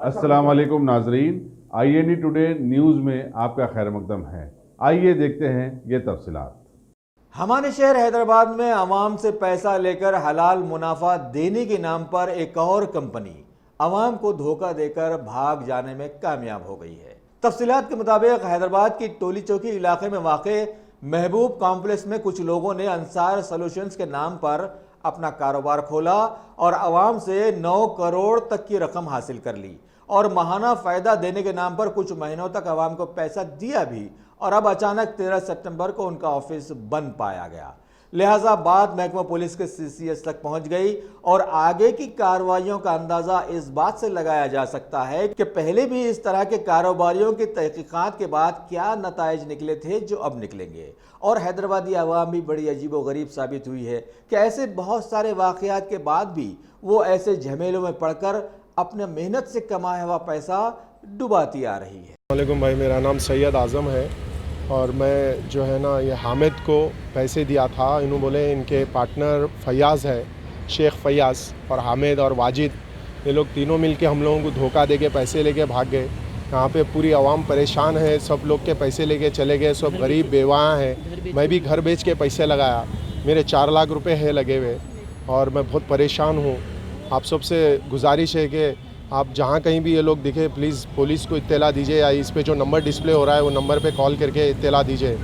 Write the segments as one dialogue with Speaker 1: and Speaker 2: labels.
Speaker 1: अस्सलाम वालेकुम नाजरीन, INE टुडे न्यूज़ में आपका खैर मकदम है। आइए देखते हैं ये तफसीलात।
Speaker 2: हमारे शहर हैदराबाद में आवाम से पैसा लेकर हलाल मुनाफा देने के नाम पर एक और कंपनी आवाम को धोखा देकर भाग जाने में कामयाब हो गई है। तफसीलात के मुताबिक हैदराबाद की टोली चौकी इलाके में वाक़े महबूब कॉम्प्लेक्स में कुछ लोगों ने अंसार सॉल्यूशंस के नाम पर अपना कारोबार खोला और आवाम से 9 करोड़ तक की रकम हासिल कर ली और माहाना फ़ायदा देने के नाम पर कुछ महीनों तक आवाम को पैसा दिया भी। और अब अचानक 13 सितंबर को उनका ऑफिस बंद पाया गया। लिहाजा बात महकमा पुलिस के CCS तक पहुंच गई और आगे की कार्रवाइयों का अंदाजा इस बात से लगाया जा सकता है कि पहले भी इस तरह के कारोबारियों की तहकीकात के बाद क्या नताइज निकले थे जो अब निकलेंगे। और हैदराबादी आवाम भी बड़ी अजीबोगरीब साबित हुई है कि ऐसे बहुत सारे वाक़यात के बाद भी वो ऐसे झमेलों में पड़कर अपने मेहनत से कमाया हुआ पैसा डुबाती आ रही है।
Speaker 3: वालेकुम भाई, मेरा नाम सैयद आज़म है और मैं जो है ना ये हामिद को पैसे दिया था। इन्होंने बोले इनके पार्टनर फयाज़ है, शेख फयाज़ और हामिद और वाजिद, ये लोग तीनों मिलके हम लोगों को धोखा देके पैसे लेके भाग गए। यहाँ पे पूरी आवाम परेशान है, सब लोग के पैसे लेके चले गए, सब गरीब बेवाह हैं। मैं भी घर बेच के पैसे लगाया, मेरे 4 लाख रुपए है लगे हुए और मैं बहुत परेशान हूँ। आप सबसे गुजारिश है कि आप जहाँ कहीं भी ये लोग दिखे प्लीज़ पुलिस को इत्तला दीजिए या इस पे जो नंबर डिस्प्ले हो रहा है वो नंबर पे कॉल करके इत्तला दीजिए।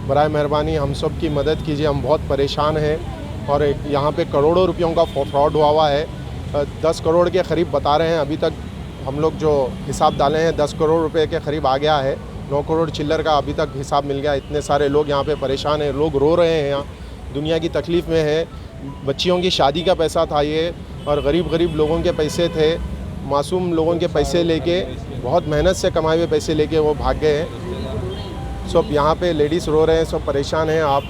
Speaker 3: बराए मेहरबानी हम सब की मदद कीजिए, हम बहुत परेशान हैं और यहाँ पे करोड़ों रुपयों का फ्रॉड हुआ है। 10 करोड़ के करीब बता रहे हैं, अभी तक हम लोग जो हिसाब डाले हैं 10 करोड़ रुपये के करीब आ गया है। 9 करोड़ चिल्लर का अभी तक हिसाब मिल गया। इतने सारे लोग यहाँ पर परेशान हैं, लोग रो रहे हैं, यहाँ दुनिया की तकलीफ़ में है। बच्चियों की शादी का पैसा था ये और गरीब लोगों के पैसे थे, मासूम लोगों के पैसे लेके, बहुत मेहनत से कमाए हुए पैसे लेके वो भाग गए हैं। सब यहाँ पे लेडीज़ रो रहे हैं, सब परेशान हैं। आप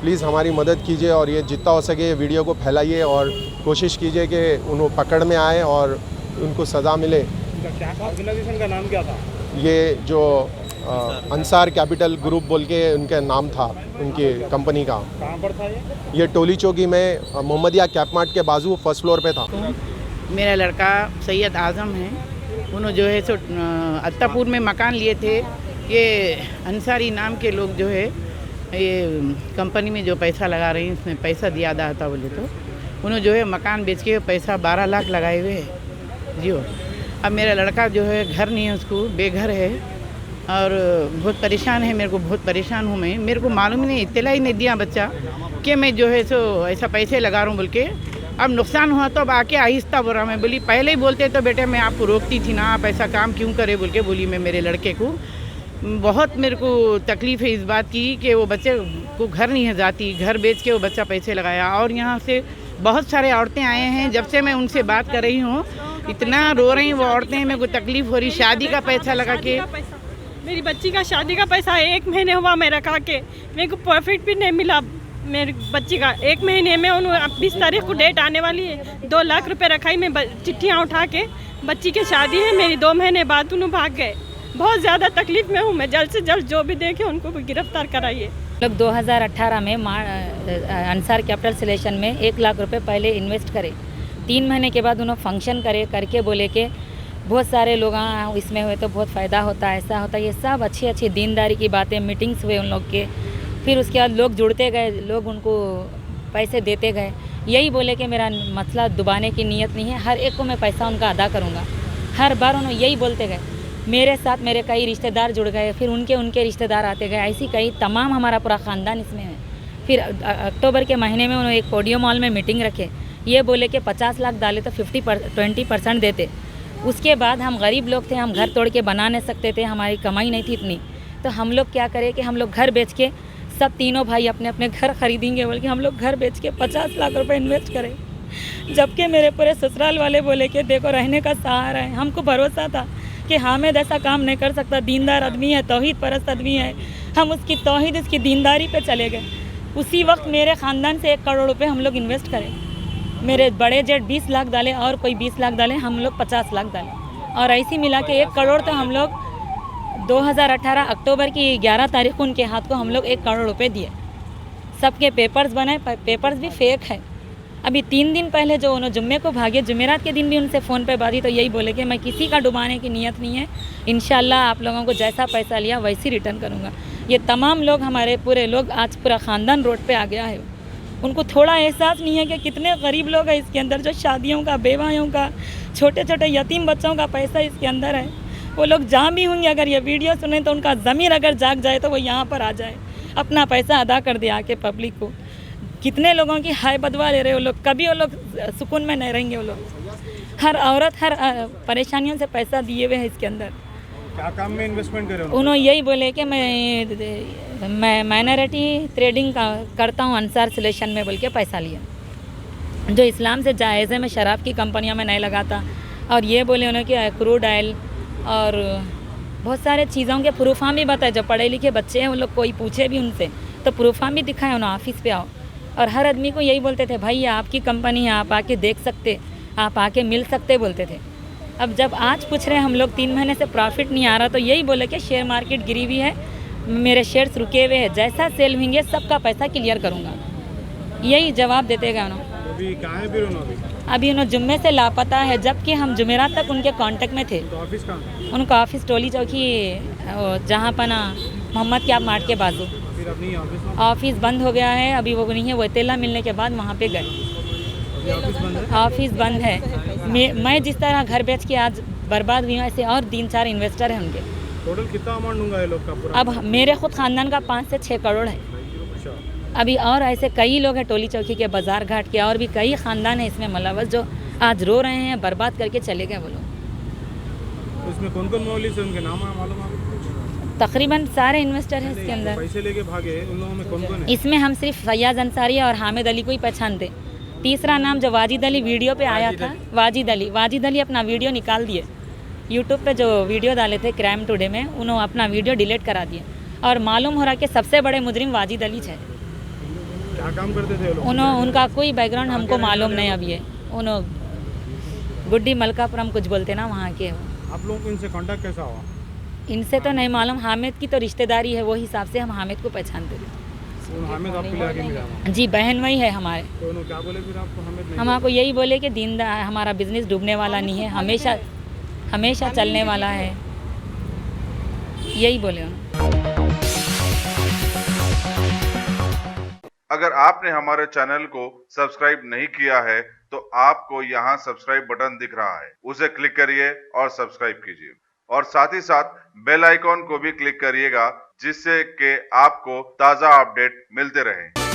Speaker 3: प्लीज़ हमारी मदद कीजिए और ये जितना हो सके वीडियो को फैलाइए और कोशिश कीजिए कि उन्होंने पकड़ में आए और उनको सज़ा मिले।
Speaker 4: ऑर्गेनाइजेशन का नाम क्या था?
Speaker 3: ये जो अंसार कैपिटल ग्रुप बोल के उनका नाम था, उनकी कंपनी का।
Speaker 4: कहाँ पर था
Speaker 3: ये टोली चौकी में मोहम्मदिया कैप मार्ट के बाजू फर्स्ट फ्लोर पे था।
Speaker 5: मेरा लड़का सैयद आज़म है, उन्होंने जो है सो अत्तापुर में मकान लिए थे। ये अंसारी नाम के लोग जो है ये कंपनी में जो पैसा लगा रहे हैं, इसमें पैसा दिया था बोले तो उन्होंने जो है मकान बेच के पैसा 12 लाख लगाए हुए है जी। अब मेरा लड़का जो है घर नहीं है, उसको बेघर है और बहुत परेशान है। मेरे को बहुत परेशान हूँ मैं, मेरे को मालूम ही नहीं, इत्तला ही नहीं दिया बच्चा कि मैं जो है सो ऐसा पैसे लगा रहा हूँ बोल के। अब नुकसान हुआ तो अब आके आहिस्ता बोल रहा। मैं बोली पहले ही बोलते तो बेटे मैं आपको रोकती थी ना, आप ऐसा काम क्यों करे बोल के बोली मैं मेरे लड़के को। बहुत मेरे को तकलीफ़ है इस बात की कि वो बच्चे को घर नहीं है जाती, घर बेच के वो बच्चा पैसे लगाया। और यहाँ से बहुत सारे औरतें आए हैं, जब से मैं उनसे बात कर रही हूँ इतना रो रही हैं वो औरतें, मेरे को तकलीफ़ हो रही। शादी का पैसा लगा के,
Speaker 6: मेरी बच्ची का शादी का पैसा 1 महीने हुआ मैं रखा के, मेरे को प्रॉफिट भी नहीं मिला। मेरी बच्ची का 1 महीने में उन्होंने 20 तारीख को डेट आने वाली है, 2 लाख रुपए रखाई मैं चिट्ठियाँ उठा के, बच्ची की शादी है मेरी, 2 महीने बाद उन्होंने भाग गए। बहुत ज़्यादा तकलीफ में हूँ मैं, जल्द से जल्द जो भी देखे उनको भी गिरफ्तार कराइए।
Speaker 7: लोग 2018 में अंसार कैपिटल सॉल्यूशन में 1 लाख रुपए पहले इन्वेस्ट करे। 3 महीने के बाद उन्होंने फंक्शन करके बोले कि बहुत सारे लोग इसमें हुए तो बहुत फ़ायदा होता है, ऐसा होता है। ये सब अच्छी दीनदारी की बातें, मीटिंग्स हुए उन लोग के। फिर उसके बाद लोग जुड़ते गए, लोग उनको पैसे देते गए। यही बोले कि मेरा मसला दुबाने की नीयत नहीं है, हर एक को मैं पैसा उनका अदा करूँगा। हर बार उन्होंने यही बोलते गए। मेरे साथ मेरे कई रिश्तेदार जुड़ गए, फिर उनके रिश्तेदार आते गए, ऐसी कई तमाम हमारा पूरा ख़ानदान इसमें है। फिर अक्टूबर के महीने में उन्होंने एक पोडियो मॉल में मीटिंग रखे, ये बोले कि 50 लाख डाले तो 20% देते। उसके बाद हम गरीब लोग थे, हम घर तोड़ के बना नहीं सकते थे, हमारी कमाई नहीं थी इतनी, तो हम लोग क्या करें कि हम लोग घर बेच के सब तीनों भाई अपने अपने घर खरीदेंगे बोल के हम लोग घर बेच के 50 लाख रुपए इन्वेस्ट करें। जबकि मेरे पूरे ससुराल वाले बोले कि देखो रहने का सहारा है। हमको भरोसा था कि हामिद ऐसा काम नहीं कर सकता, दीनदार आदमी है, तौहीद परस्त आदमी है। हम उसकी तौहीद, उसकी दीनदारी पे चले गए। उसी वक्त मेरे ख़ानदान से 1 करोड़ रुपये हम लोग इन्वेस्ट करें। मेरे बड़े जेठ 20 लाख डाले और कोई 20 लाख डाले, हम लोग 50 लाख डाले और ऐसी मिला के 1 करोड़ तो हम लोग 2018 अक्टूबर की 11 तारीख को उनके हाथ को हम लोग 1 करोड़ रुपए दिए। सबके पेपर्स बनाए, पेपर्स भी फेक है। अभी 3 दिन पहले जो उन्होंने जुम्मे को भागे, जुमेरात के दिन भी उनसे फ़ोन पे बात हुई तो यही बोले कि मैं किसी का डुबाने की नीयत नहीं है, इंशाल्लाह आप लोगों को जैसा पैसा लिया वैसे रिटर्न करूँगा। ये तमाम लोग, हमारे पूरे लोग, आज पूरा ख़ानदान रोड पे आ गया है। उनको थोड़ा एहसास नहीं है कि कितने गरीब लोग हैं इसके अंदर, जो शादियों का, बेवायों का, छोटे छोटे यतीम बच्चों का पैसा इसके अंदर है। वो लोग जहाँ भी होंगे, अगर ये वीडियो सुने तो उनका ज़मीर अगर जाग जाए तो वो यहाँ पर आ जाए, अपना पैसा अदा कर दे आके पब्लिक को। कितने लोगों की हाय बदवा ले रहे वो लोग, कभी वो लोग सुकून में नहीं रहेंगे। वो लोग हर औरत, हर परेशानियों से पैसा दिए हुए हैं इसके अंदर।
Speaker 4: क्या काम में इन्वेस्टमेंट कर रहे हो?
Speaker 7: उन्होंने यही बोले कि मैं माइनॉरिटी ट्रेडिंग का करता हूँ अंसार सिलेक्शन में बोल के पैसा लिया, जो इस्लाम से जायज़ है। मैं शराब की कंपनियों में नहीं लगाता। और ये बोले उन्होंने कि क्रूड ऑयल और बहुत सारे चीज़ों के प्रूफां भी बताए। जो पढ़े लिखे बच्चे हैं वो लोग, कोई पूछे भी उनसे तो प्रूफां भी दिखाए, उन्होंने ऑफिस पे आओ। और हर आदमी को यही बोलते थे, भाई आपकी कंपनी है, आप आके देख सकते, आप आके मिल सकते बोलते थे। अब जब आज पूछ रहे हैं हम लोग 3 महीने से प्रॉफिट नहीं आ रहा, तो यही बोले कि शेयर मार्केट गिरी हुई है, मेरे शेयर्स रुके हुए हैं, जैसा सेल होंगे सबका पैसा क्लियर करूँगा, यही जवाब देते गए उन्होंने।
Speaker 4: अभी कहाँ है फिर उन्होंने?
Speaker 7: अभी उन्होंने जुम्मे से लापता है, जबकि हम जुमेरात तक उनके कांटेक्ट में थे।
Speaker 4: तो ऑफिस कहाँ है?
Speaker 7: उनका ऑफिस टोली चौकी, जहाँ पना मोहम्मद क्याब मार्ट के बाजू।
Speaker 4: फिर अपनी ऑफिस में?
Speaker 7: ऑफिस बंद हो गया है, अभी वो नहीं है। वो तेला मिलने के बाद वहाँ पे गए।
Speaker 4: अभी ऑफिस बंद है?
Speaker 7: ऑफिस बंद है। मैं जिस तरह घर बेच के आज बर्बाद हुई हूँ, ऐसे और 3-4 इन्वेस्टर हैं उनके।
Speaker 4: टोटल कितना अमाउंट दूंगा ये लोग का पूरा?
Speaker 7: अब मेरे खुद खानदान का 5 से 6 करोड़ है।
Speaker 4: अच्छा।
Speaker 7: अभी और ऐसे कई लोग हैं टोली चौकी के, बाजार घाट के, और भी कई ख़ानदान हैं इसमें मुलव्वस, जो आज रो रहे हैं, बर्बाद करके चले गए वो लोग।
Speaker 4: तो इसमें कौन कौन मौलिस है, उनके नाम है मालूम आपको?
Speaker 7: तकरीबन सारे इन्वेस्टर हैं इसके अंदर।
Speaker 4: पैसे लेके भागे उन लोगों में कौन कौन है?
Speaker 7: इसमें हम सिर्फ फैयाज़ अंसारी और हामिद अली को ही पहचानते। तीसरा नाम जो वाजिद अली वीडियो पे आया था, वाजिद अली अपना वीडियो निकाल दिए। यूट्यूब पे जो वीडियो डाले थे क्राइम टुडे में, उन्होंने अपना वीडियो डिलीट करा दिए। और मालूम हो रहा कि सबसे बड़े मुजरिम वाजिद अली है।
Speaker 4: क्या काम करते थे लोग?
Speaker 7: उनका कोई बैकग्राउंड हमको मालूम नहीं अभी है। उन्होंने गुड्डी मलकापुरम कुछ बोलते ना, वहाँ के।
Speaker 4: आप लोगों को इनसे कांटेक्ट कैसा हुआ?
Speaker 7: इनसे तो नहीं मालूम, हामिद की तो रिश्तेदारी है, वो हिसाब से हम हामिद को पहचानते थे।
Speaker 4: हामिद आपके लिए आगे मिला?
Speaker 7: जी, बहन वही है हमारे।
Speaker 4: तो उन्होंने क्या बोले फिर आपको? हामिद नहीं
Speaker 7: हम आपको यही बोले कि दीनदार, हमारा बिजनेस डूबने वाला नहीं है, हमेशा चलने वाला है, यही बोले उन्होंने।
Speaker 1: अगर आपने हमारे चैनल को सब्सक्राइब नहीं किया है तो आपको यहाँ सब्सक्राइब बटन दिख रहा है, उसे क्लिक करिए और सब्सक्राइब कीजिए, और साथ ही साथ बेल आइकॉन को भी क्लिक करिएगा, जिससे कि आपको ताज़ा अपडेट मिलते रहें।